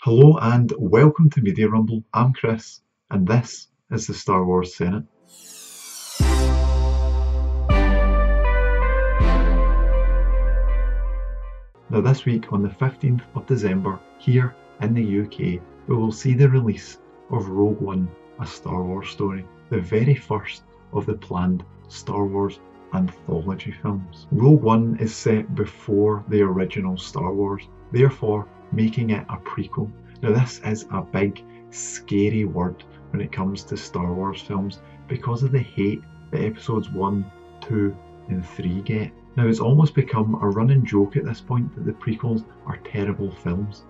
Hello and welcome to Media Rumble. I'm Chris, and this is the Star Wars Senate. Now, this week on the 15th of December, here in the UK, we will see the release of Rogue One, a Star Wars story, the very first of the planned Star Wars anthology films. Rogue One is set before the original Star Wars, therefore making it a prequel. Now, this is a big, scary word when it comes to Star Wars films because of the hate that episodes 1, 2 and 3 get. Now, it's almost become a running joke at this point that the prequels are terrible films,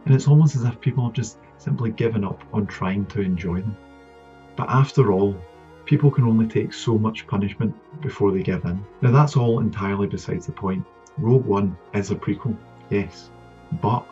and it's almost as if people have just simply given up on trying to enjoy them. But after all, people can only take so much punishment before they give in. Now, that's all entirely besides the point. Rogue One is a prequel, yes, but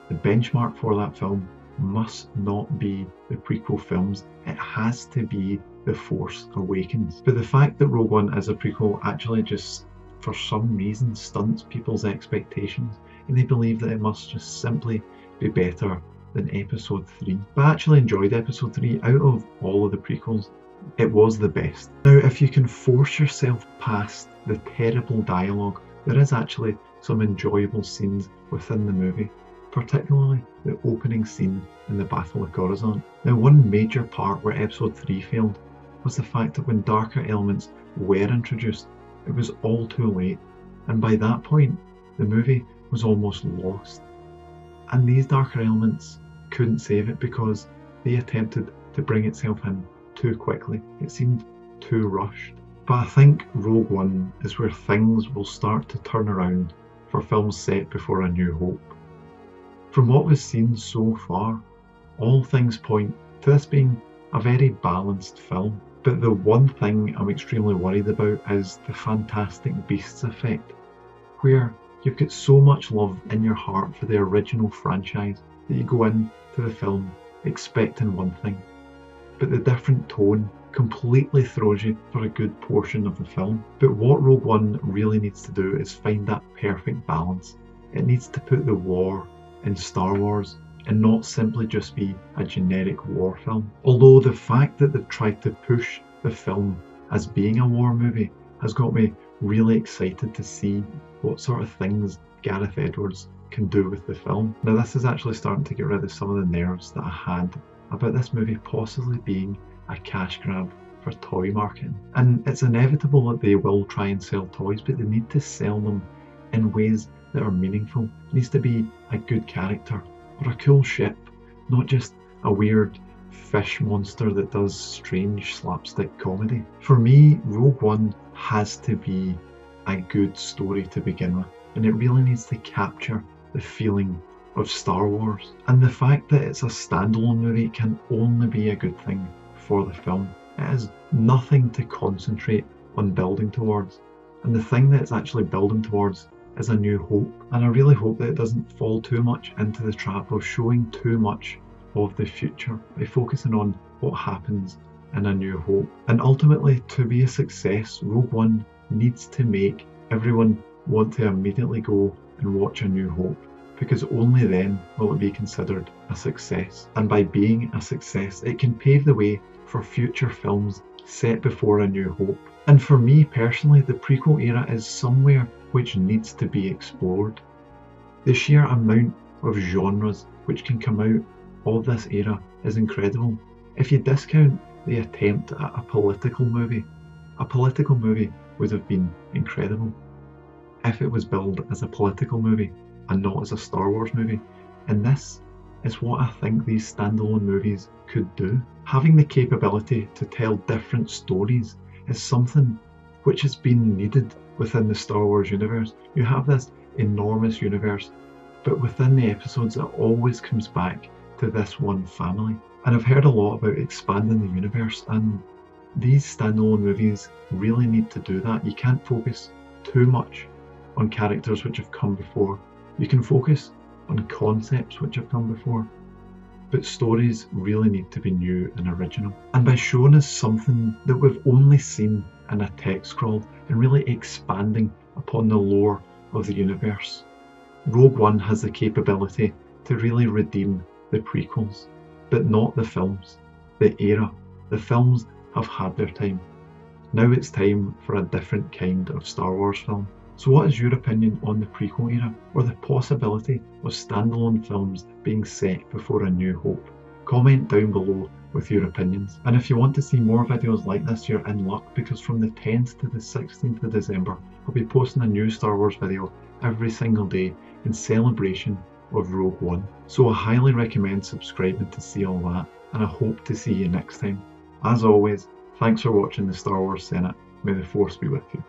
the benchmark for that film must not be the prequel films, it has to be The Force Awakens. But the fact that Rogue One is a prequel actually just, for some reason, stunts people's expectations, and they believe that it must just simply be better than Episode 3. But I actually enjoyed Episode 3. Out of all of the prequels, it was the best. Now, if you can force yourself past the terrible dialogue, there is actually some enjoyable scenes within the movie, particularly the opening scene in the Battle of Coruscant. Now, one major part where Episode 3 failed was the fact that when darker elements were introduced, it was all too late, and by that point, the movie was almost lost. And these darker elements couldn't save it because they attempted to bring itself in too quickly. It seemed too rushed. But I think Rogue One is where things will start to turn around for films set before A New Hope. From what we've seen so far, all things point to this being a very balanced film. But the one thing I'm extremely worried about is the Fantastic Beasts effect, where you've got so much love in your heart for the original franchise that you go into the film expecting one thing, but the different tone completely throws you for a good portion of the film. But what Rogue One really needs to do is find that perfect balance. It needs to put the war in Star Wars and not simply just be a generic war film. Although the fact that they've tried to push the film as being a war movie has got me really excited to see what sort of things Gareth Edwards can do with the film. Now, this is actually starting to get rid of some of the nerves that I had about this movie possibly being a cash grab for toy marketing. And it's inevitable that they will try and sell toys, but they need to sell them in ways that are meaningful. It needs to be a good character or a cool ship, not just a weird fish monster that does strange slapstick comedy. For me, Rogue One has to be a good story to begin with, and it really needs to capture the feeling of Star Wars. And the fact that it's a standalone movie can only be a good thing for the film. It has nothing to concentrate on building towards, and the thing that it's actually building towards is A New Hope. And I really hope that it doesn't fall too much into the trap of showing too much of the future by focusing on what happens in A New Hope. And ultimately, to be a success, Rogue One needs to make everyone want to immediately go and watch A New Hope, because only then will it be considered a success. And by being a success, it can pave the way for future films set before A New Hope. And for me personally, the prequel era is somewhere which needs to be explored. The sheer amount of genres which can come out of this era is incredible. If you discount the attempt at a political movie would have been incredible if it was billed as a political movie and not as a Star Wars movie. And this is what I think these standalone movies could do. Having the capability to tell different stories is something which has been needed within the Star Wars universe. You have this enormous universe, but within the episodes it always comes back to this one family. And I've heard a lot about expanding the universe, and these standalone movies really need to do that. You can't focus too much on characters which have come before. You can focus on concepts which have come before, but stories really need to be new and original. And by showing us something that we've only seen in a text scroll and really expanding upon the lore of the universe, Rogue One has the capability to really redeem the prequels, but not the films, the era. The films have had their time. Now it's time for a different kind of Star Wars film. So what is your opinion on the prequel era, or the possibility of standalone films being set before A New Hope? Comment down below with your opinions. And if you want to see more videos like this, you're in luck, because from the 10th to the 16th of December, I'll be posting a new Star Wars video every single day in celebration of Rogue One. So I highly recommend subscribing to see all that, and I hope to see you next time. As always, thanks for watching the Star Wars Senate. May the Force be with you.